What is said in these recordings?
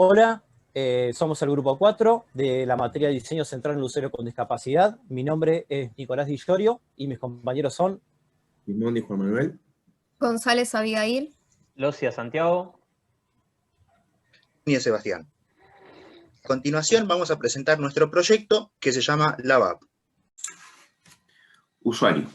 Hola, somos el grupo 4 de la materia de diseño central en usuario con discapacidad. Mi nombre es Nicolás Di Llorio y mis compañeros son Pimondi Juan Manuel, González Abigail, Locia Santiago, y Sebastián. A continuación vamos a presentar nuestro proyecto que se llama LabApp. usuario.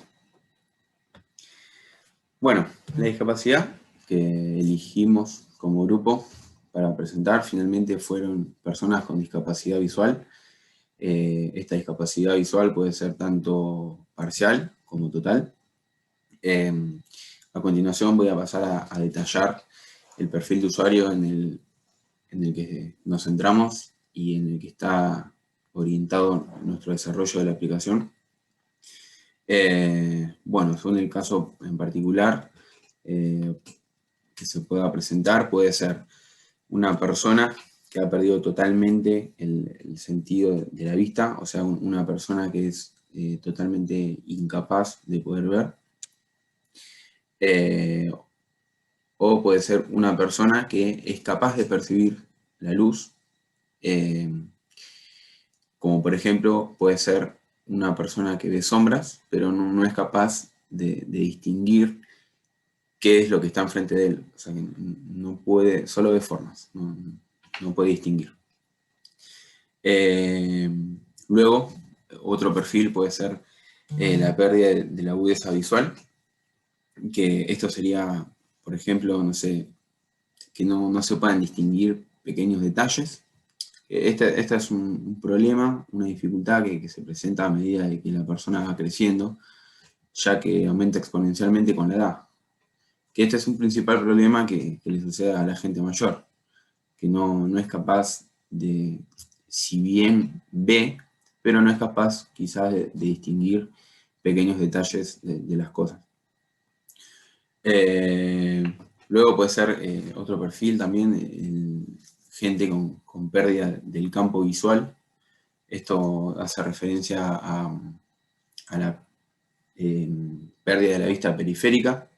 Bueno, la discapacidad que elegimos como grupo para presentar finalmente fueron personas con discapacidad visual. Esta discapacidad visual puede ser tanto parcial como total. A continuación voy a pasar a detallar el perfil de usuario en el que nos centramos y en el que está orientado nuestro desarrollo de la aplicación. Bueno, según el caso en particular que se pueda presentar, puede ser una persona que ha perdido totalmente el sentido de la vista, o sea, una persona que es totalmente incapaz de poder ver, o puede ser una persona que es capaz de percibir la luz, como por ejemplo puede ser una persona que ve sombras, pero no es capaz de distinguir qué es lo que está enfrente de él. O sea, que no puede, solo ve formas, no puede distinguir. Luego, otro perfil puede ser la pérdida de la agudeza visual, que esto sería, por ejemplo, no sé, que no se puedan distinguir pequeños detalles. Este es un problema, una dificultad que se presenta a medida de que la persona va creciendo, ya que aumenta exponencialmente con la edad. Que este es un principal problema que le sucede a la gente mayor, que no es capaz de, si bien ve, pero no es capaz quizás de distinguir pequeños detalles de las cosas. Luego puede ser otro perfil también, gente con pérdida del campo visual. Esto hace referencia a la pérdida de la vista periférica,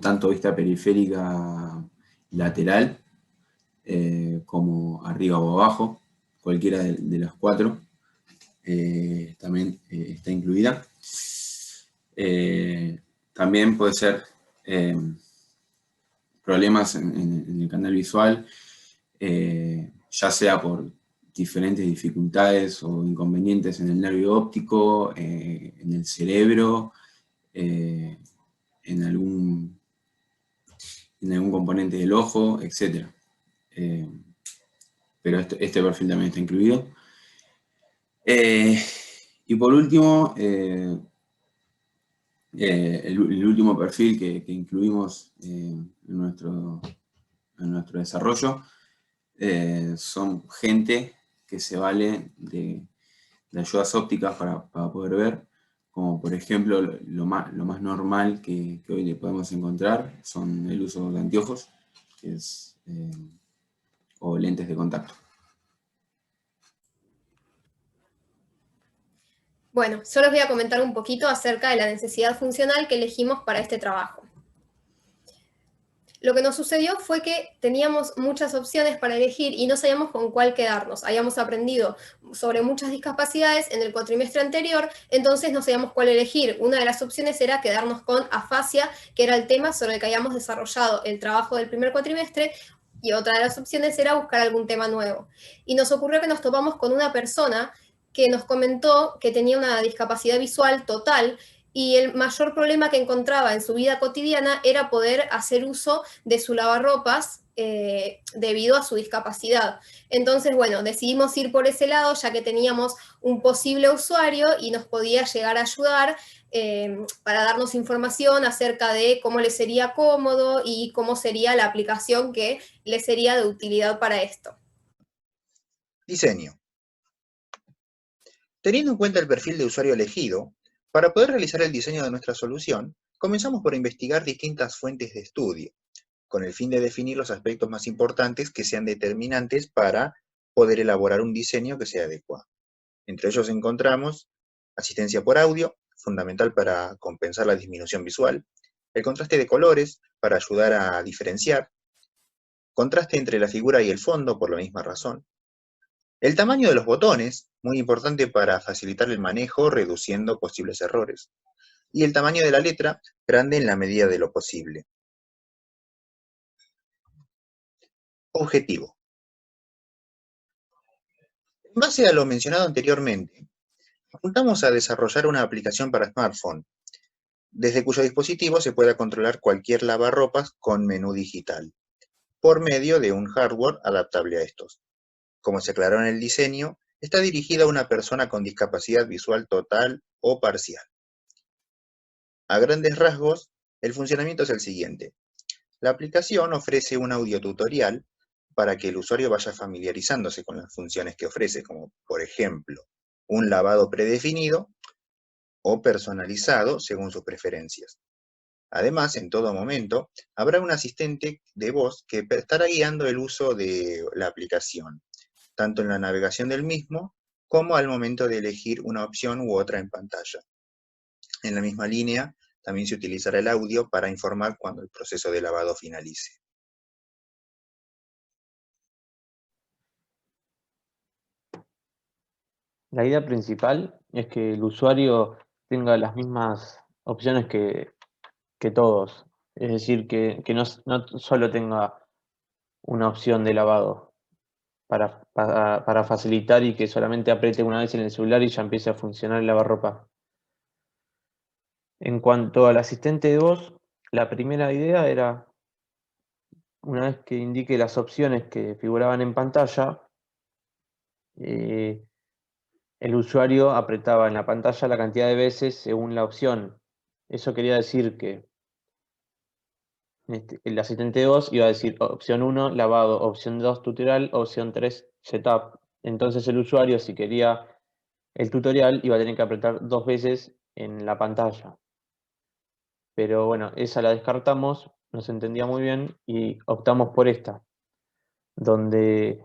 tanto vista periférica lateral como arriba o abajo, cualquiera de las cuatro también está incluida. También puede ser problemas en el canal visual, ya sea por diferentes dificultades o inconvenientes en el nervio óptico, en el cerebro, en algún componente del ojo, etc. Pero este perfil también está incluido. Y por último, el último perfil que incluimos en nuestro desarrollo son gente que se vale de ayudas ópticas para poder ver, como por ejemplo lo más normal que hoy le podemos encontrar son el uso de anteojos, o lentes de contacto. Bueno, yo les voy a comentar un poquito acerca de la necesidad funcional que elegimos para este trabajo. Lo que nos sucedió fue que teníamos muchas opciones para elegir y no sabíamos con cuál quedarnos. Habíamos aprendido sobre muchas discapacidades en el cuatrimestre anterior, entonces no sabíamos cuál elegir. Una de las opciones era quedarnos con afasia, que era el tema sobre el que habíamos desarrollado el trabajo del primer cuatrimestre, y otra de las opciones era buscar algún tema nuevo. Y nos ocurrió que nos topamos con una persona que nos comentó que tenía una discapacidad visual total y el mayor problema que encontraba en su vida cotidiana era poder hacer uso de su lavarropas debido a su discapacidad. Entonces, bueno, decidimos ir por ese lado ya que teníamos un posible usuario y nos podía llegar a ayudar para darnos información acerca de cómo le sería cómodo y cómo sería la aplicación que le sería de utilidad para esto. Diseño. Teniendo en cuenta el perfil de usuario elegido, para poder realizar el diseño de nuestra solución, comenzamos por investigar distintas fuentes de estudio, con el fin de definir los aspectos más importantes que sean determinantes para poder elaborar un diseño que sea adecuado. Entre ellos encontramos asistencia por audio, fundamental para compensar la disminución visual, el contraste de colores para ayudar a diferenciar, contraste entre la figura y el fondo por la misma razón. El tamaño de los botones, muy importante para facilitar el manejo, reduciendo posibles errores. Y el tamaño de la letra, grande en la medida de lo posible. Objetivo. En base a lo mencionado anteriormente, apuntamos a desarrollar una aplicación para smartphone, desde cuyo dispositivo se pueda controlar cualquier lavarropas con menú digital, por medio de un hardware adaptable a estos. Como se aclaró en el diseño, está dirigida a una persona con discapacidad visual total o parcial. A grandes rasgos, el funcionamiento es el siguiente. La aplicación ofrece un audio tutorial para que el usuario vaya familiarizándose con las funciones que ofrece, como por ejemplo, un lavado predefinido o personalizado según sus preferencias. Además, en todo momento, habrá un asistente de voz que estará guiando el uso de la aplicación, tanto en la navegación del mismo, como al momento de elegir una opción u otra en pantalla. En la misma línea, también se utilizará el audio para informar cuando el proceso de lavado finalice. La idea principal es que el usuario tenga las mismas opciones que todos. Es decir, que no solo tenga una opción de lavado para facilitar y que solamente apriete una vez en el celular y ya empiece a funcionar el lavarropa. En cuanto al asistente de voz, la primera idea era, una vez que indique las opciones que figuraban en pantalla, el usuario apretaba en la pantalla la cantidad de veces según la opción. Eso quería decir que el asistente de voz iba a decir opción 1, lavado, opción 2, tutorial, opción 3, setup. Entonces el usuario, si quería el tutorial, iba a tener que apretar 2 veces en la pantalla. Pero bueno, esa la descartamos, no se entendía muy bien y optamos por esta, donde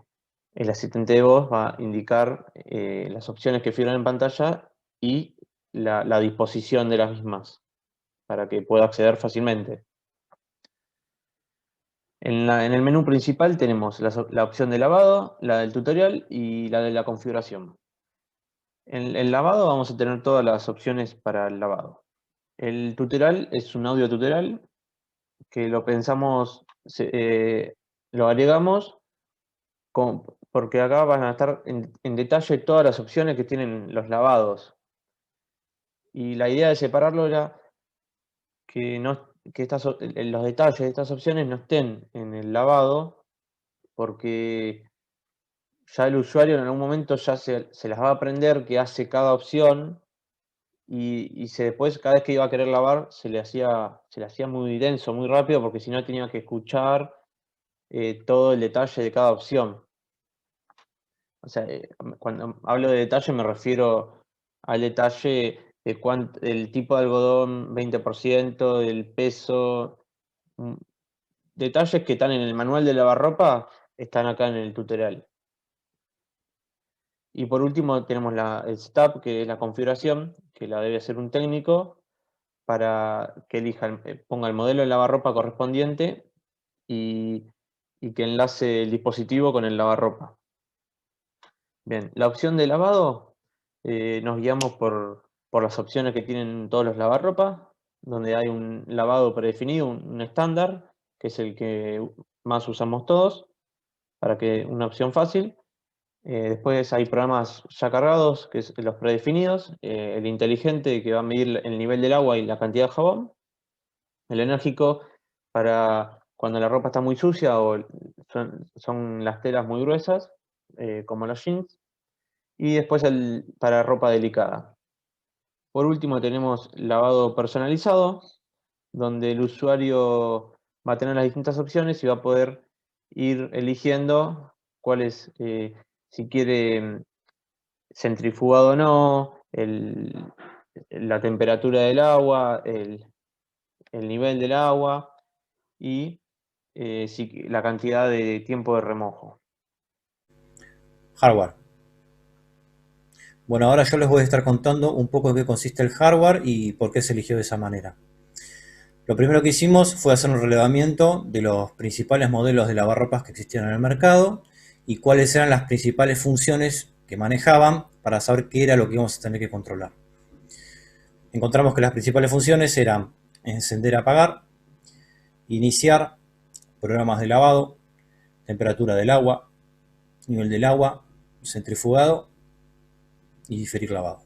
el asistente de voz va a indicar las opciones que figuran en pantalla y la disposición de las mismas, para que pueda acceder fácilmente. En el menú principal tenemos la opción de lavado, la del tutorial y la de la configuración. En el lavado vamos a tener todas las opciones para el lavado. El tutorial es un audio tutorial que lo pensamos, lo agregamos porque acá van a estar en detalle todas las opciones que tienen los lavados. Y la idea de separarlo era que los detalles de estas opciones no estén en el lavado, porque ya el usuario en algún momento ya se las va a aprender qué hace cada opción y después cada vez que iba a querer lavar se le hacía muy denso, muy rápido, porque si no tenía que escuchar todo el detalle de cada opción. O sea, cuando hablo de detalle me refiero al detalle de el tipo de algodón, 20%, del peso. Detalles que están en el manual de lavarropa están acá en el tutorial. Y por último tenemos el setup, que es la configuración, que la debe hacer un técnico para que ponga el modelo de lavarropa correspondiente y que enlace el dispositivo con el lavarropa. Bien, la opción de lavado, nos guiamos por las opciones que tienen todos los lavarropas, donde hay un lavado predefinido, un estándar, que es el que más usamos todos, para que una opción fácil. Después hay programas ya cargados, que es los predefinidos, el inteligente, que va a medir el nivel del agua y la cantidad de jabón, el enérgico para cuando la ropa está muy sucia o son las telas muy gruesas, como los jeans, y después para ropa delicada. Por último tenemos lavado personalizado, donde el usuario va a tener las distintas opciones y va a poder ir eligiendo cuáles, si quiere centrifugado o no, la temperatura del agua, el nivel del agua y la cantidad de tiempo de remojo. Hardware. Bueno, ahora yo les voy a estar contando un poco en qué consiste el hardware y por qué se eligió de esa manera. Lo primero que hicimos fue hacer un relevamiento de los principales modelos de lavarropas que existían en el mercado y cuáles eran las principales funciones que manejaban para saber qué era lo que íbamos a tener que controlar. Encontramos que las principales funciones eran encender, apagar, iniciar, programas de lavado, temperatura del agua, nivel del agua, centrifugado y diferir lavado.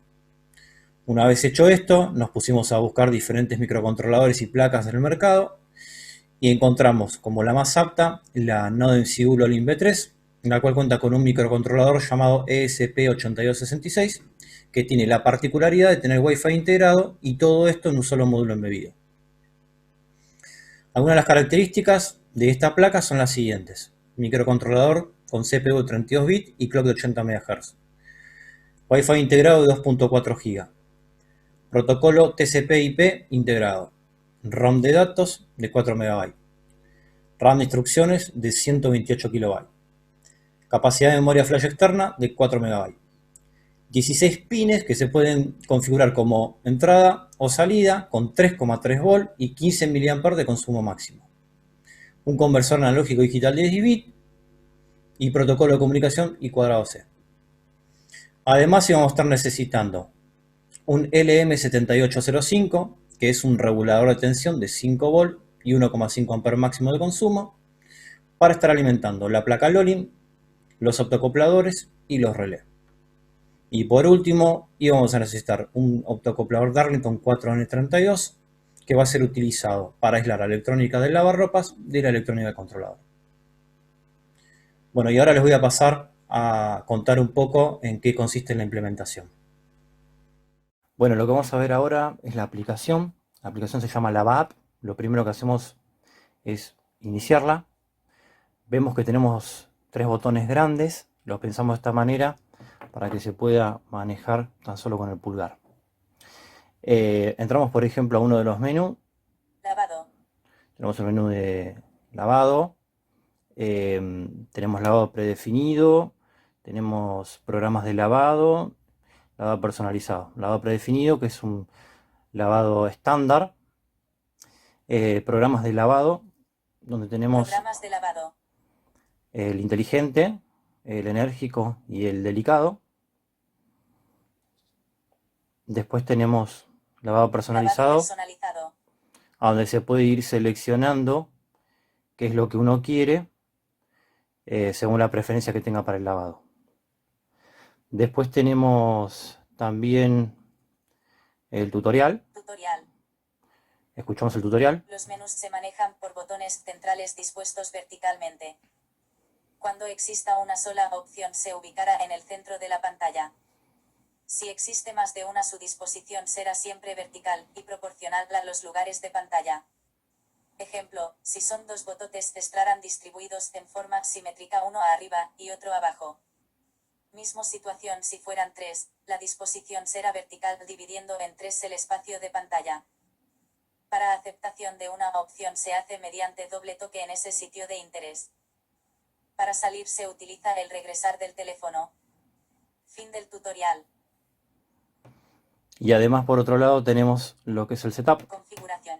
Una vez hecho esto, nos pusimos a buscar diferentes microcontroladores y placas en el mercado y encontramos como la más apta la NodeMCU Lolin V3, la cual cuenta con un microcontrolador llamado ESP8266 que tiene la particularidad de tener Wi-Fi integrado y todo esto en un solo módulo embebido. Algunas de las características de esta placa son las siguientes: microcontrolador con CPU de 32 bits y clock de 80 MHz, Wi-Fi integrado de 2.4 GB, protocolo TCP/IP integrado, ROM de datos de 4 MB, RAM de instrucciones de 128 KB, capacidad de memoria flash externa de 4 MB, 16 pines que se pueden configurar como entrada o salida con 3,3 volt y 15 mA de consumo máximo, un conversor analógico digital de 10 bits y protocolo de comunicación I²C. Además íbamos a estar necesitando un LM7805, que es un regulador de tensión de 5 volt y 1,5 A máximo de consumo, para estar alimentando la placa Lolin, los optocopladores y los relés. Y por último, íbamos a necesitar un optocoplador Darlington 4N32, que va a ser utilizado para aislar la electrónica del lavarropas de la electrónica del controlador. Bueno, y ahora les voy a pasar a contar un poco en qué consiste la implementación. Bueno, lo que vamos a ver ahora es la aplicación. La aplicación se llama LavaApp. Lo primero que hacemos es iniciarla. Vemos que tenemos 3 botones grandes. Los pensamos de esta manera para que se pueda manejar tan solo con el pulgar. Entramos, por ejemplo, a uno de los menús. Lavado. Tenemos el menú de lavado. Tenemos lavado predefinido. Tenemos programas de lavado. Lavado personalizado. Lavado predefinido, que es un lavado estándar. Programas de lavado, donde tenemos Programas de lavado. el inteligente, el enérgico y el delicado. Después tenemos lavado personalizado, Lavado personalizado. a donde se puede ir seleccionando qué es lo que uno quiere según la preferencia que tenga para el lavado. Después tenemos también el tutorial. Tutorial. Escuchamos el tutorial. Los menús se manejan por botones centrales dispuestos verticalmente. Cuando exista una sola opción se ubicará en el centro de la pantalla. Si existe más de una, su disposición será siempre vertical y proporcional a los lugares de pantalla. Ejemplo, si son 2 botones estarán distribuidos en forma simétrica, uno arriba y otro abajo. Mismo situación si fueran 3, la disposición será vertical dividiendo en 3 el espacio de pantalla. Para aceptación de una opción se hace mediante doble toque en ese sitio de interés. Para salir se utiliza el regresar del teléfono. Fin del tutorial. Y además, por otro lado, tenemos lo que es el setup, Configuración.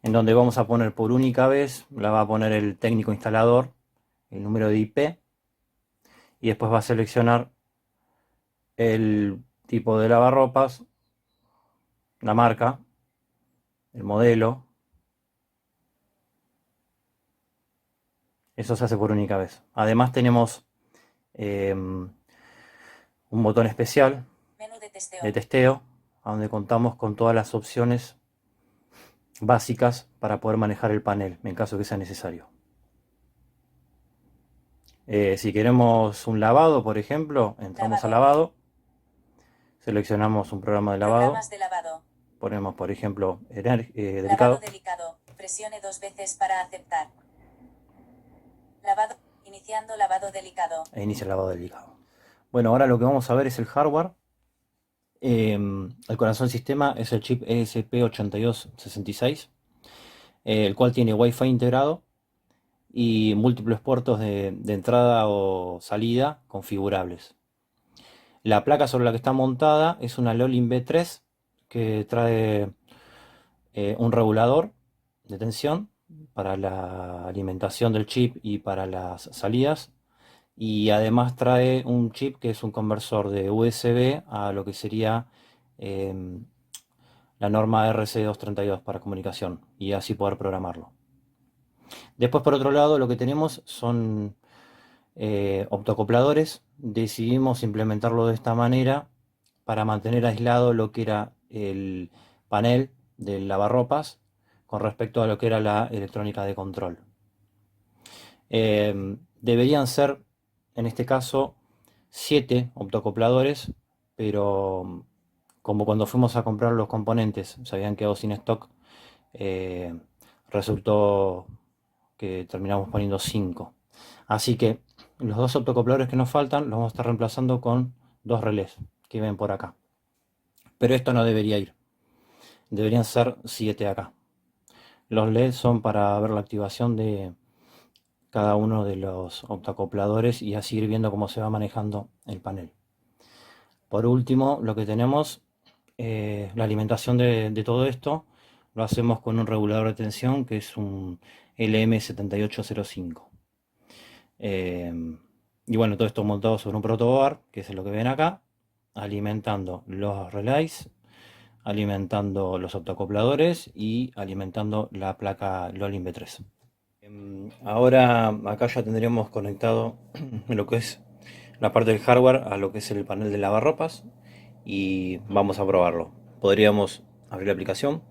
en donde vamos a poner por única vez, la va a poner el técnico instalador, el número de IP, y después va a seleccionar el tipo de lavarropas, la marca, el modelo. Eso se hace por única vez. Además tenemos un botón especial Menú de testeo. de testeo, a donde contamos con todas las opciones básicas para poder manejar el panel, en caso que sea necesario. Si queremos un lavado, por ejemplo, entramos a lavado, seleccionamos un programa de lavado, Programas de lavado. ponemos, por ejemplo, Lavado delicado, delicado. Presione 2 veces para aceptar. Lavado. Iniciando lavado delicado. e inicia el lavado delicado. Bueno, ahora lo que vamos a ver es el hardware. El corazón del sistema es el chip ESP8266, el cual tiene Wi-Fi integrado y múltiples puertos de entrada o salida configurables. La placa sobre la que está montada es una Lolin V3 que trae un regulador de tensión para la alimentación del chip y para las salidas. Y además trae un chip que es un conversor de USB a lo que sería la norma RC232 para comunicación y así poder programarlo. Después, por otro lado, lo que tenemos son optocopladores. Decidimos implementarlo de esta manera para mantener aislado lo que era el panel del lavarropas con respecto a lo que era la electrónica de control. Deberían ser, en este caso, 7 optocopladores, pero como cuando fuimos a comprar los componentes se habían quedado sin stock, resultó que terminamos poniendo 5. Así que los 2 optocopladores que nos faltan los vamos a estar reemplazando con 2 relés que ven por acá. Pero esto no debería ir. Deberían ser 7 acá. Los LEDs son para ver la activación de cada uno de los optocopladores y así ir viendo cómo se va manejando el panel. Por último, lo que tenemos, la alimentación de todo esto, lo hacemos con un regulador de tensión que es un LM7805. Y bueno, todo esto montado sobre un protoboard, que es lo que ven acá, alimentando los relays, alimentando los optocopladores y alimentando la placa LOLIN B3. Ahora acá ya tendríamos conectado lo que es la parte del hardware a lo que es el panel de lavarropas y vamos a probarlo. Podríamos abrir la aplicación,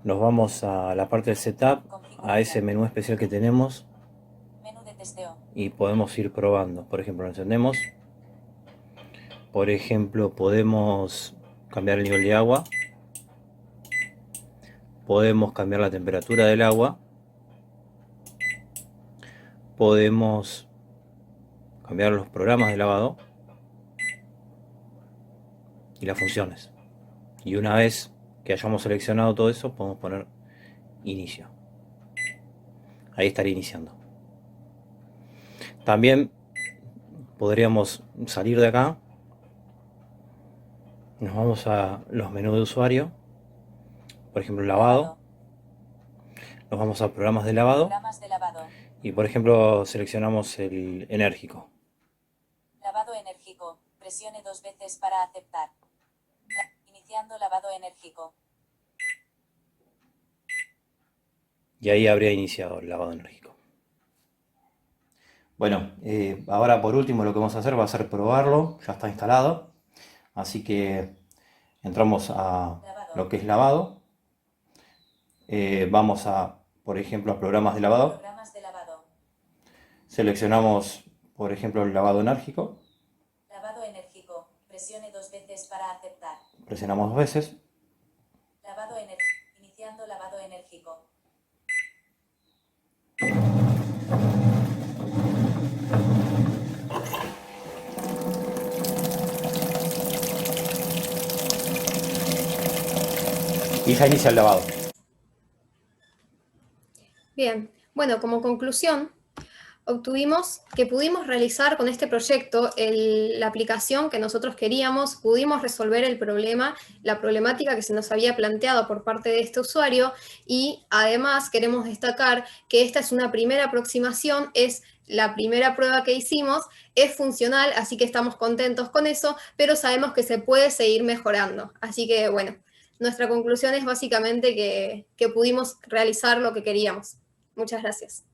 nos vamos a la parte del setup, a ese menú especial que tenemos Menú de testeo. y podemos ir probando. Por ejemplo, lo encendemos. Por ejemplo, podemos cambiar el nivel de agua, podemos cambiar la temperatura del agua, podemos cambiar los programas de lavado y las funciones. Y una vez que hayamos seleccionado todo eso, podemos poner inicio. Ahí estaría iniciando. También podríamos salir de acá. Nos vamos a los menús de usuario. Por ejemplo, lavado. Nos vamos a programas de lavado. Programas de lavado. Y por ejemplo, seleccionamos el enérgico. Lavado enérgico. Presione 2 veces para aceptar. Iniciando lavado enérgico. Y ahí habría iniciado el lavado enérgico. Bueno, ahora por último lo que vamos a hacer va a ser probarlo. Ya está instalado. Así que entramos a lo que es lavado. Vamos a, por ejemplo, a programas de lavado. Programas de lavado. Seleccionamos, por ejemplo, el lavado enérgico. Lavado enérgico. Presione 2 veces para aceptar. Presionamos 2 veces. Lavado enérgico. Iniciando lavado enérgico. Y ya inicia el lavado. Bien, bueno, como conclusión, obtuvimos que pudimos realizar con este proyecto la aplicación que nosotros queríamos, pudimos resolver el problema, la problemática que se nos había planteado por parte de este usuario y además queremos destacar que esta es una primera aproximación, es la primera prueba que hicimos, es funcional, así que estamos contentos con eso, pero sabemos que se puede seguir mejorando. Así que bueno, nuestra conclusión es básicamente que pudimos realizar lo que queríamos. Muchas gracias.